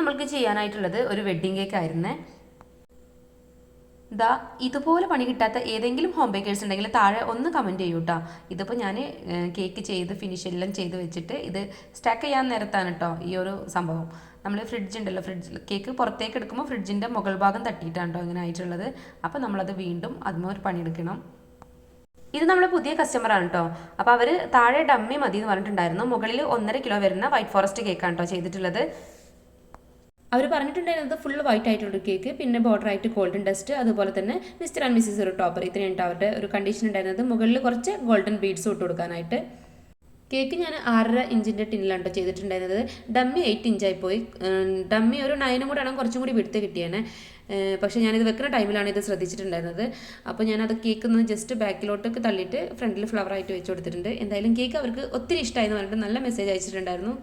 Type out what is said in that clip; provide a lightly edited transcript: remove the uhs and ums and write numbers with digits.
നമ്മൾക്ക് ചെയ്യാനായിട്ടുള്ളത് ഒരു wedding cake ആയിരുന്നേ. ഇതുപോലെ പണി കിട്ടാത്ത ഏതെങ്കിലും ഹോം ബേക്കേഴ്സ് ഉണ്ടെങ്കിൽ താഴെ ഒന്ന് കമൻറ്റ് ചെയ്യൂ കേട്ടോ. ഇതിപ്പോൾ ഞാൻ കേക്ക് ചെയ്ത് ഫിനിഷ് എല്ലാം ചെയ്ത് വെച്ചിട്ട് ഇത് സ്റ്റാക്ക് ചെയ്യാൻ നേരത്താണ് കേട്ടോ ഈ ഒരു സംഭവം. നമ്മൾ ഫ്രിഡ്ജ് ഉണ്ടല്ലോ, ഫ്രിഡ്ജിൽ കേക്ക് പുറത്തേക്ക് എടുക്കുമ്പോൾ ഫ്രിഡ്ജിൻ്റെ മുകൾ ഭാഗം തട്ടിയിട്ടാണ് കേട്ടോ ഇങ്ങനെ ആയിട്ടുള്ളത്. അപ്പോൾ നമ്മളത് വീണ്ടും അതിനൊരു പണിയെടുക്കണം. ഇത് നമ്മുടെ പുതിയ കസ്റ്റമറാണ് കേട്ടോ. അപ്പോൾ അവർ താഴെ ഡമ്മി മതി എന്ന് പറഞ്ഞിട്ടുണ്ടായിരുന്നു. മുകളിൽ 1.5 കിലോ വരുന്ന വൈറ്റ് ഫോറസ്റ്റ് കേക്കാണ് കേട്ടോ ചെയ്തിട്ടുള്ളത്. അവർ പറഞ്ഞിട്ടുണ്ടായിരുന്നത് ഫുൾ വൈറ്റ് ആയിട്ടുള്ള കേക്ക്, പിന്നെ ബോർഡർ ആയിട്ട് ഗോൾഡൻ ഡസ്റ്റ്, അതുപോലെ തന്നെ മിസ്റ്റർ ആൻഡ് മിസ്സിസ് ഒരു ടോപ്പർ. ഇത്രയാണ് അവരുടെ ഒരു കണ്ടീഷൻ ഉണ്ടായിരുന്നത്. മുകളിൽ കുറച്ച് ഗോൾഡൻ ബീഡ്സ് ഇട്ട് കൊടുക്കാനായിട്ട്. കേക്ക് ഞാൻ 6.5 ഇഞ്ചിൻ്റെ ടിന്നിലാണ് ചെയ്തിട്ടുണ്ടായിരുന്നത്. ഡമ്മി 8 ഇഞ്ചായി പോയി. ഡമ്മി ഒരു 9 കൂടെ ആണെങ്കിൽ കുറച്ചും കൂടി വിടുത്ത് കിട്ടിയാണ്. പക്ഷേ ഞാനിത് വെക്കുന്ന ടൈമിലാണ് ഇത് ശ്രദ്ധിച്ചിട്ടുണ്ടായിരുന്നത്. അപ്പോൾ ഞാനത് കേക്ക് ഒന്ന് ജസ്റ്റ് ബാക്കിലോട്ടൊക്കെ തള്ളിയിട്ട് ഫ്രണ്ടിൽ ഫ്ലവർ ആയിട്ട് വെച്ച് കൊടുത്തിട്ടുണ്ട്. എന്തായാലും കേക്ക് അവർക്ക് ഒത്തിരി ഇഷ്ടമായി എന്ന് പറഞ്ഞിട്ട് നല്ല മെസ്സേജ് അയച്ചിട്ടുണ്ടായിരുന്നു.